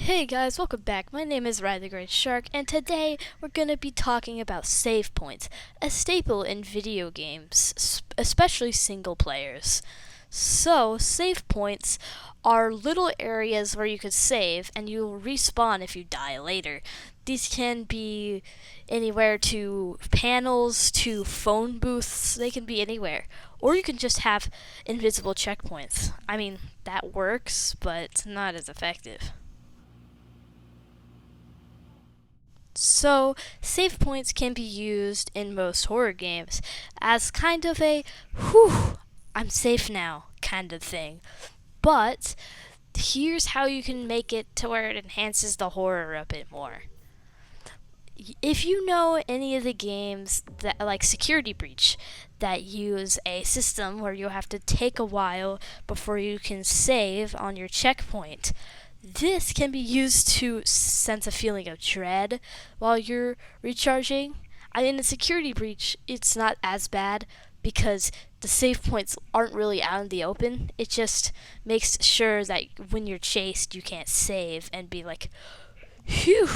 Hey guys, welcome back. My name is Ryan the Great Shark, and today we're going to be talking about save points, a staple in video games, especially single players. So, save points are little areas where you could save and you'll respawn if you die later. These can be anywhere to panels to phone booths, they can be anywhere. Or you can just have invisible checkpoints. I mean, that works, but it's not as effective. So, save points can be used in most horror games as kind of a, whew, I'm safe now kind of thing. But here's how you can make it to where it enhances the horror a bit more. If you know any of the games that like Security Breach that use a system where you have to take a while before you can save on your checkpoint, this can be used to sense a feeling of dread while you're recharging. In a Security Breach, it's not as bad because the save points aren't really out in the open. It just makes sure that when you're chased, you can't save and be like, phew.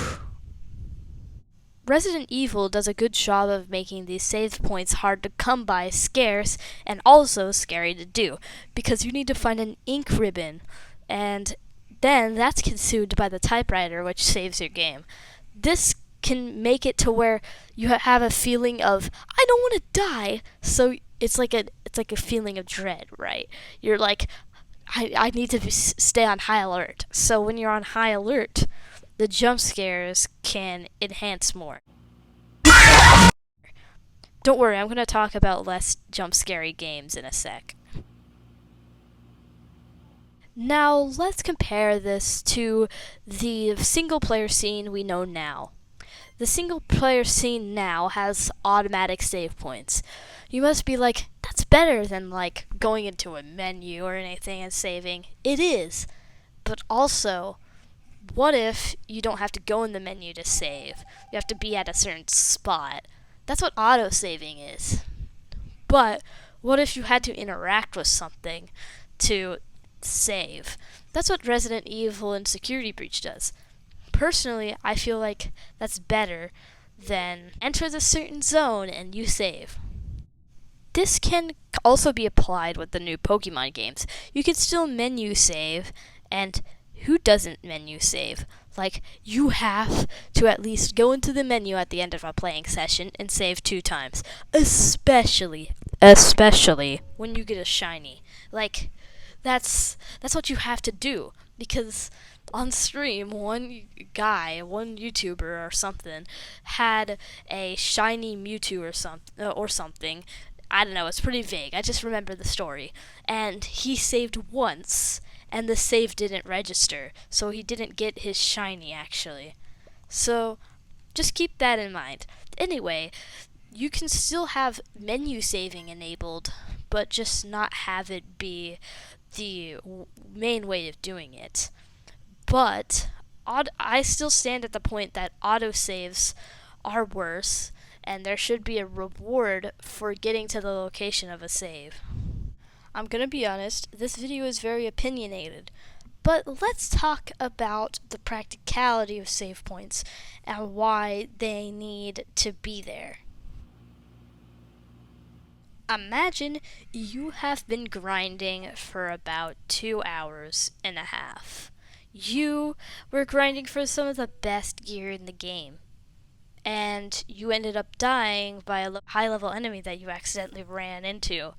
Resident Evil does a good job of making these save points hard to come by, scarce, and also scary to do, because you need to find an ink ribbon, and then that's consumed by the typewriter, which saves your game. This can make it to where you have a feeling of I don't want to die, so it's like a feeling of dread, right? You're like I need to stay on high alert. So when you're on high alert, the jump scares can enhance more. Don't worry, I'm going to talk about less jump scary games in a sec. Now, let's compare this to the single player scene we know now. The single player scene now has automatic save points. You must be like, that's better than like going into a menu or anything and saving. It is. But also, what if you don't have to go in the menu to save? You have to be at a certain spot. That's what auto-saving is. But what if you had to interact with something to save? That's what Resident Evil and Security Breach does. Personally, I feel like that's better than enter the certain zone and you save. This can also be applied with the new Pokemon games. You can still menu save, and who doesn't menu save? Like, you have to at least go into the menu at the end of a playing session and save 2 times. Especially when you get a shiny. Like, that's what you have to do. Because on stream, one YouTuber or something, had a shiny Mewtwo or something. I don't know, it's pretty vague. I just remember the story. And he saved once, and the save didn't register, so he didn't get his shiny, actually. So, just keep that in mind. Anyway, you can still have menu saving enabled, but just not have it be the main way of doing it. But I still stand at the point that autosaves are worse, and there should be a reward for getting to the location of a save. I'm gonna be honest, this video is very opinionated, but let's talk about the practicality of save points and why they need to be there. Imagine you have been grinding for about 2.5 hours. You were grinding for some of the best gear in the game, and you ended up dying by a high-level enemy that you accidentally ran into.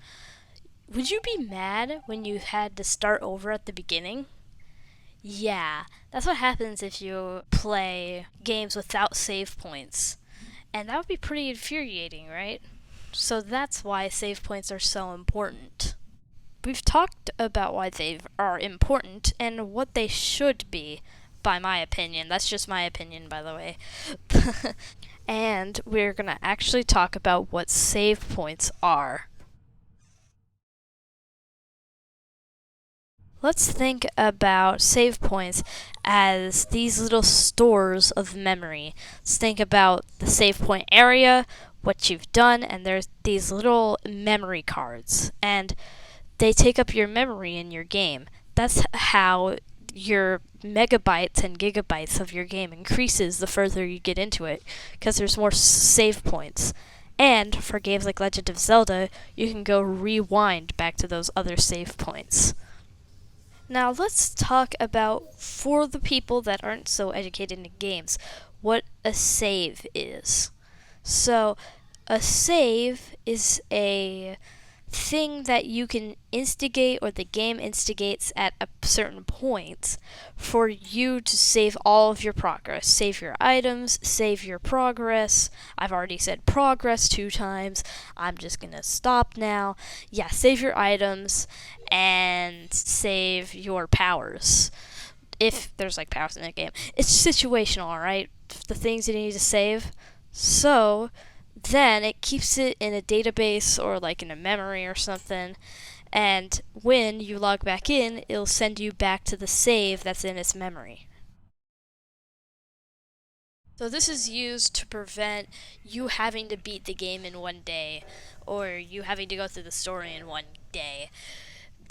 Would you be mad when you had to start over at the beginning? Yeah, that's what happens if you play games without save points. And that would be pretty infuriating, right? So that's why save points are so important. We've talked about why they are important and what they should be, by my opinion. That's just my opinion, by the way. And we're going to actually talk about what save points are. Let's think about save points as these little stores of memory. Let's think about the save point area, what you've done, and there's these little memory cards. And they take up your memory in your game. That's how your megabytes and gigabytes of your game increases the further you get into it, because there's more save points. And for games like Legend of Zelda, you can go rewind back to those other save points. Now let's talk about, for the people that aren't so educated in games, what a save is. So, a save is a thing that you can instigate, or the game instigates at a certain point for you to save all of your progress. Save your items, save your progress. I've already said progress 2 times. I'm just gonna stop now. Yeah, save your items and save your powers. If there's like powers in the game, it's situational, alright? The things you need to save. So, then it keeps it in a database or like in a memory or something, and when you log back in, it'll send you back to the save that's in its memory. So this is used to prevent you having to beat the game in one day, or you having to go through the story in one day,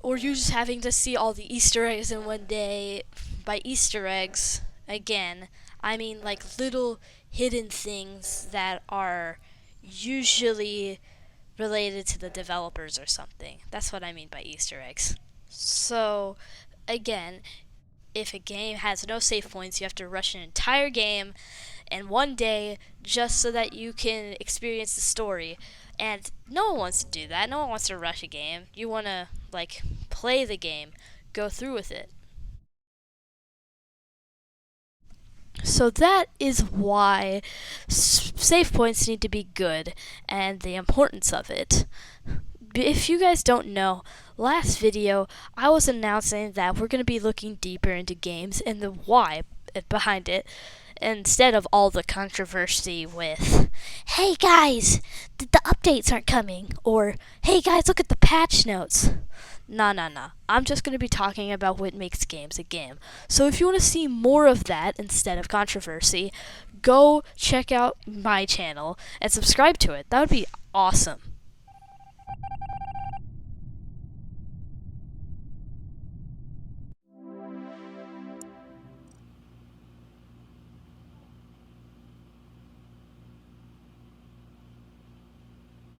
or you just having to see all the Easter eggs in one day. By Easter eggs, again, I mean like little hidden things that are usually related to the developers or something. That's what I mean by Easter eggs. So, again, if a game has no save points, you have to rush an entire game in one day just so that you can experience the story. And no one wants to do that. No one wants to rush a game. You want to, like, play the game, go through with it. So that is why save points need to be good, and the importance of it. If you guys don't know, last video I was announcing that we're going to be looking deeper into games and the why behind it, instead of all the controversy with, hey guys, the updates aren't coming, or hey guys, look at the patch notes. Nah. I'm just going to be talking about what makes games a game. So if you want to see more of that instead of controversy, go check out my channel and subscribe to it. That would be awesome.